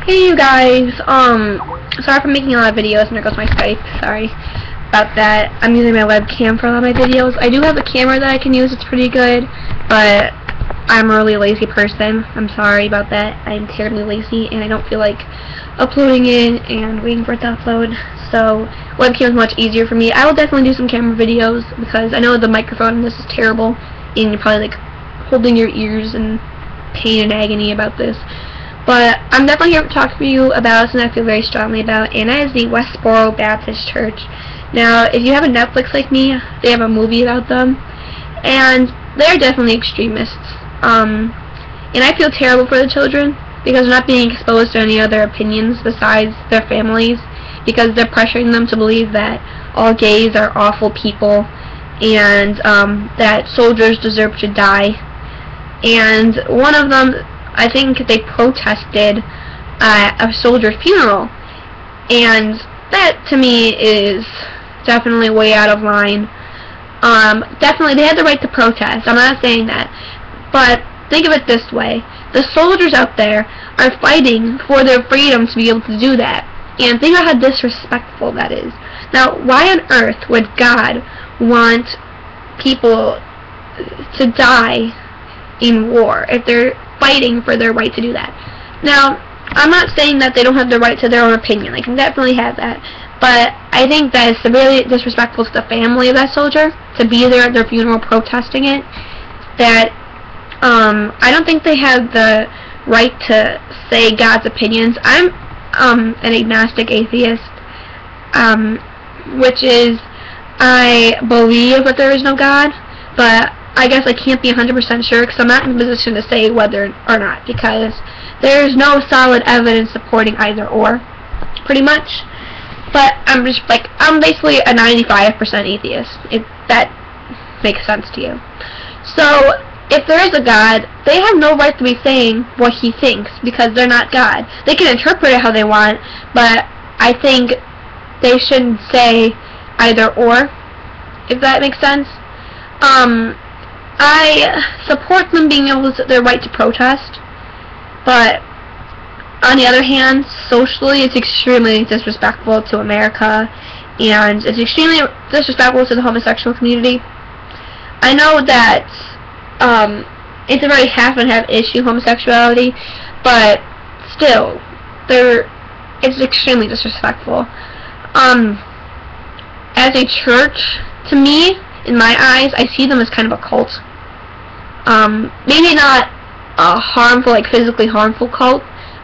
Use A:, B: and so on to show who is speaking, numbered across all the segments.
A: Hey you guys, sorry for making a lot of videos, and there goes my Skype, sorry about that. I'm using my webcam for a lot of my videos. I do have a camera that I can use, it's pretty good, but I'm a really lazy person. I'm sorry about that. I'm terribly lazy, and I don't feel like uploading it and waiting for it to upload, so webcam is much easier for me. I will definitely do some camera videos, because I know the microphone in this is terrible, and you're probably like holding your ears in pain and agony about this. But I'm definitely here to talk to you about something I feel very strongly about, and that is the Westboro Baptist Church. Now, if you have a Netflix like me, they have a movie about them, and they're definitely extremists. And I feel terrible for the children, because they're not being exposed to any other opinions besides their families, because they're pressuring them to believe that all gays are awful people, and that soldiers deserve to die. And one of them, I think they protested at a soldier's funeral, and that to me is definitely way out of line. Definitely they had the right to protest, I'm not saying that, but think of it this way: the soldiers out there are fighting for their freedom to be able to do that, and think about how disrespectful that is. Now, why on earth would God want people to die in war if they're fighting for their right to do that? Now, I'm not saying that they don't have the right to their own opinion. They can definitely have that. But I think that it's severely disrespectful to the family of that soldier to be there at their funeral protesting it. That I don't think they have the right to say God's opinions. I'm an agnostic atheist, which is I believe that there is no God, but I guess I can't be 100% sure because I'm not in a position to say whether or not, because there's no solid evidence supporting either or, pretty much. But I'm just like, I'm basically a 95% atheist, if that makes sense to you. So, if there is a God, they have no right to be saying what he thinks, because they're not God. They can interpret it how they want, but I think they shouldn't say either or, if that makes sense. I support them being able to, their right to protest, but on the other hand, socially, it's extremely disrespectful to America, and it's extremely disrespectful to the homosexual community. I know that it's a very half and half issue, homosexuality, but still, it's extremely disrespectful. As a church, to me, in my eyes, I see them as kind of a cult. Maybe not a harmful, like physically harmful cult,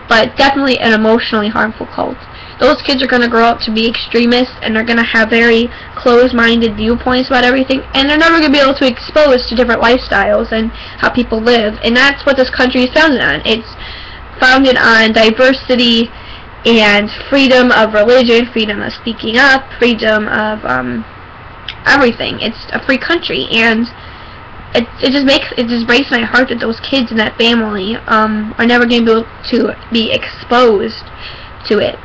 A: but definitely an emotionally harmful cult. Those kids are going to grow up to be extremists, and they're going to have very closed-minded viewpoints about everything, and they're never going to be able to expose to different lifestyles and how people live. And that's what this country is founded on. It's founded on diversity and freedom of religion, freedom of speaking up, freedom of everything. It's a free country, and it just breaks my heart that those kids in that family are never going to be able to be exposed to it.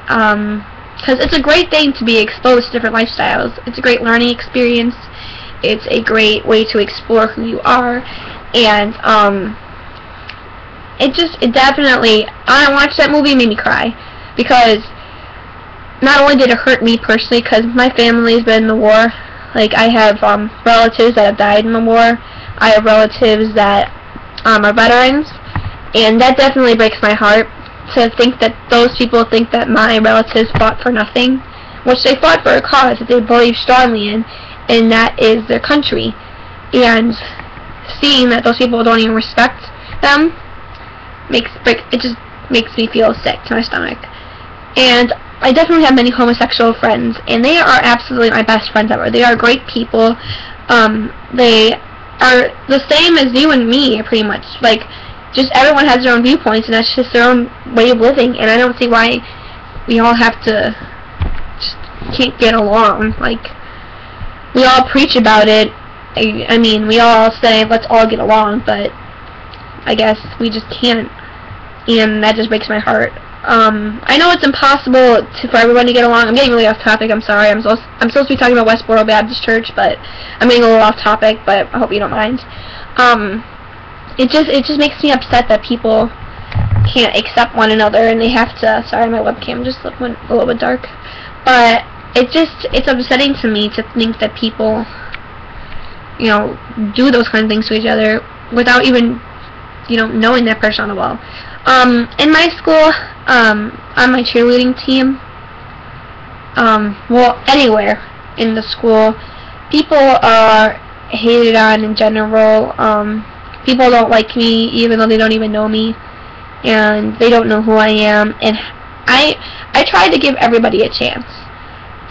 A: Because it's a great thing to be exposed to different lifestyles. It's a great learning experience. It's a great way to explore who you are, and it definitely, when I watched that movie, it made me cry, because not only did it hurt me personally, because my family's been in the war. Like, I have relatives that have died in the war. I have relatives that are veterans, and that definitely breaks my heart to think that those people think that my relatives fought for nothing, which they fought for a cause that they believe strongly in, and that is their country. And seeing that those people don't even respect them, it just makes me feel sick to my stomach. And I definitely have many homosexual friends, and they are absolutely my best friends ever. They are great people. They are the same as you and me, pretty much. Like, just everyone has their own viewpoints, and that's just their own way of living, and I don't see why we all have to just can't get along. Like, we all preach about it. I mean, we all say, let's all get along, but I guess we just can't, and that just breaks my heart. I know it's impossible for everyone to get along. I'm getting really off topic, I'm sorry. I'm supposed to be talking about Westboro Baptist Church, but I'm getting a little off topic, but I hope you don't mind. It just makes me upset that people can't accept one another, and they have to, sorry, my webcam just went a little bit dark, but it's upsetting to me to think that people, you know, do those kind of things to each other without even, you know, knowing that person on the wall. In my school, on my cheerleading team, well, anywhere in the school, people are hated on in general. People don't like me even though they don't even know me, and they don't know who I am, and I try to give everybody a chance.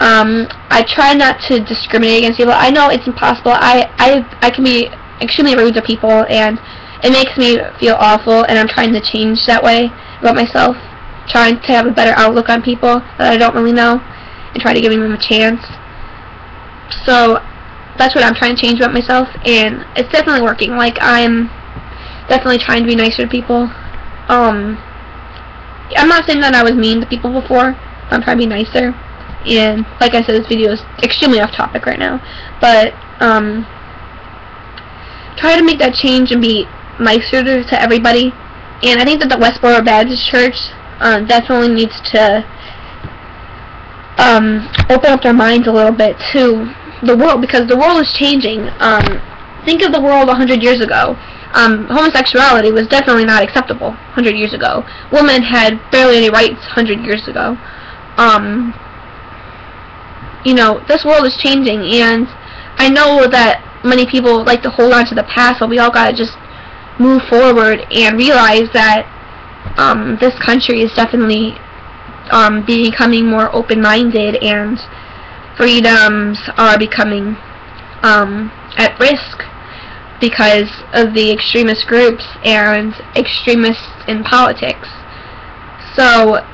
A: I try not to discriminate against people. I know it's impossible. I can be extremely rude to people, and it makes me feel awful, and I'm trying to change that way about myself, trying to have a better outlook on people that I don't really know, and try to give them a chance. So that's what I'm trying to change about myself, and it's definitely working. Like, I'm definitely trying to be nicer to people. I'm not saying that I was mean to people before. I'm trying to be nicer. And like I said, this video is extremely off topic right now, but try to make that change and be nicer to everybody. And I think that the Westboro Baptist Church definitely needs to open up their minds a little bit to the world, because the world is changing. Think of the world 100 years ago. Homosexuality was definitely not acceptable 100 years ago. Women had barely any rights 100 years ago. You know, this world is changing, and I know that many people like to hold on to the past, but we all gotta just move forward and realize that this country is definitely becoming more open-minded, and freedoms are becoming at risk because of the extremist groups and extremists in politics. So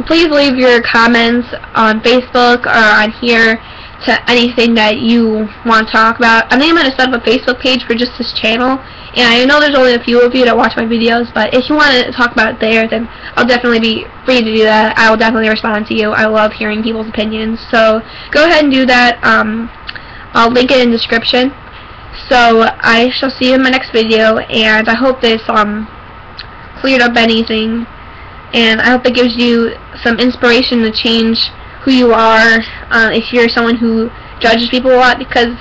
A: please leave your comments on Facebook or on here to anything that you want to talk about. I think I'm going to set up a Facebook page for just this channel, and I know there's only a few of you that watch my videos, but if you want to talk about it there, then I'll definitely be free to do that. I will definitely respond to you. I love hearing people's opinions, so go ahead and do that. I'll link it in the description. So I shall see you in my next video, and I hope this cleared up anything, and I hope it gives you some inspiration to change who you are if you're someone who judges people a lot, because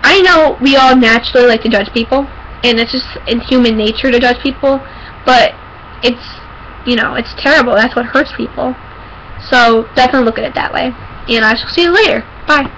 A: I know we all naturally like to judge people, and it's just in human nature to judge people, but it's, you know, it's terrible. That's what hurts people. So definitely look at it that way, and I shall see you later. Bye.